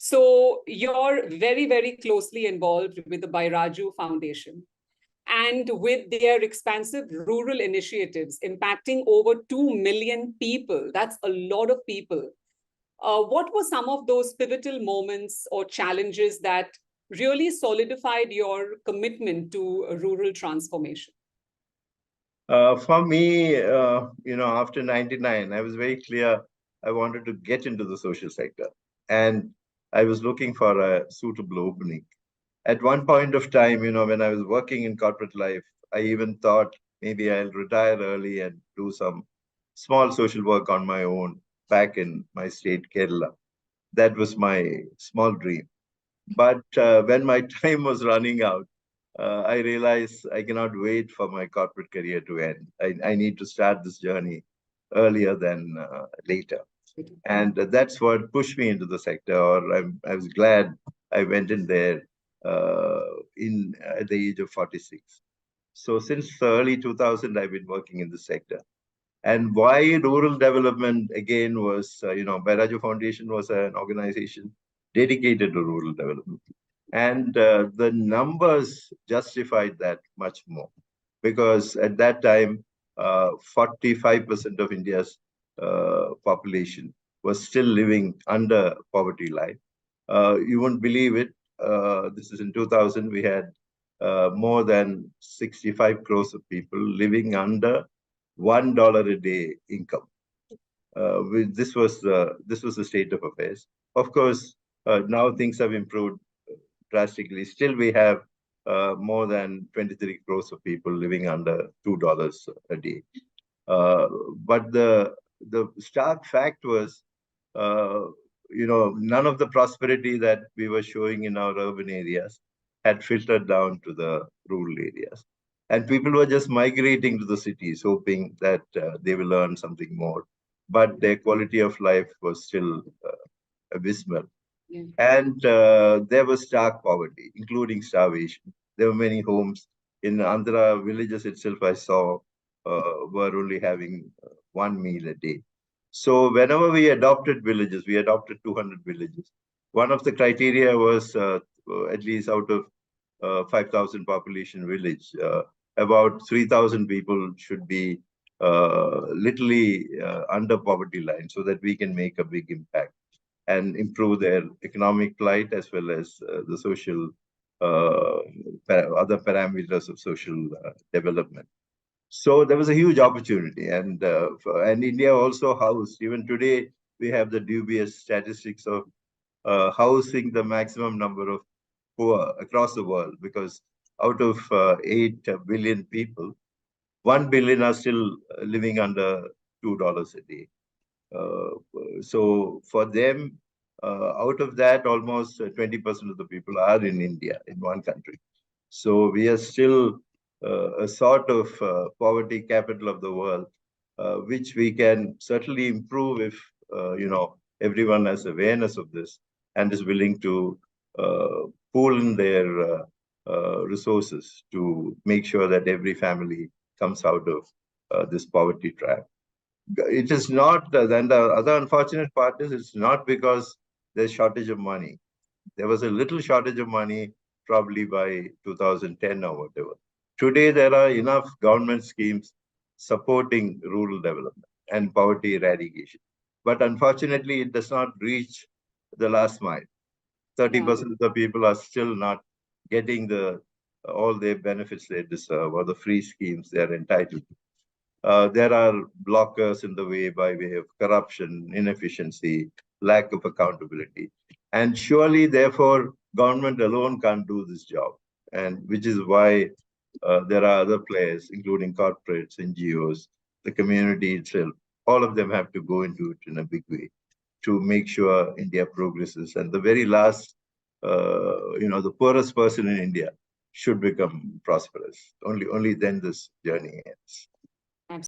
So you're very, very closely involved with the Byrraju Foundation and with their expansive rural initiatives impacting over 2 million people. That's a lot of people. What were some of those pivotal moments or challenges that really solidified your commitment to rural transformation? For me, after 99, I was very clear I wanted to get into the social sector. And I was looking for a suitable opening. At one point of time, when I was working in corporate life, I even thought maybe I'll retire early and do some small social work on my own back in my state, Kerala. That was my small dream. But when my time was running out, I realized I cannot wait for my corporate career to end. I need to start this journey earlier than later. And that's what pushed me into the sector, or I was glad I went in there at the age of 46. So since the early 2000, I've been working in the sector. And why rural development again was, Byrraju Foundation was an organization dedicated to rural development. And the numbers justified that much more because at that time, 45% of India's population was still living under poverty line. You won't believe it. This is in 2000. We had more than 65 crores of people living under $1 a day income. This was the state of affairs. Of course, now things have improved drastically. Still, we have more than 23 crores of people living under $2 a day. But the stark fact was, none of the prosperity that we were showing in our urban areas had filtered down to the rural areas. And people were just migrating to the cities, hoping that they will earn something more. But their quality of life was still abysmal. Yeah. And there was stark poverty, including starvation. There were many homes in Andhra villages itself. I saw were only having one meal a day. So whenever we adopted villages, we adopted 200 villages. One of the criteria was at least out of 5,000 population village, about 3,000 people should be literally under poverty line so that we can make a big impact and improve their economic plight as well as the social, other parameters of social development. So there was a huge opportunity, and India also housed. Even today, we have the dubious statistics of housing the maximum number of poor across the world, because out of 8 billion people, 1 billion are still living under $2 a day. So for them, out of that, almost 20% of the people are in India, in one country. So we are still a sort of poverty capital of the world, which we can certainly improve if, everyone has awareness of this and is willing to pool in their resources to make sure that every family comes out of this poverty trap. It is not, then the other unfortunate part is it's not because there's shortage of money. There was a little shortage of money probably by 2010 or whatever. Today, there are enough government schemes supporting rural development and poverty eradication. But unfortunately, it does not reach the last mile. 30% of the people are still not getting all the benefits they deserve or the free schemes they are entitled to. There are blockers in the way by way of corruption, inefficiency, lack of accountability. And surely, therefore, government alone can't do this job. And which is why there are other players, including corporates, NGOs, the community itself. All of them have to go into it in a big way to make sure India progresses. And the very last, the poorest person in India should become prosperous. Only then this journey ends.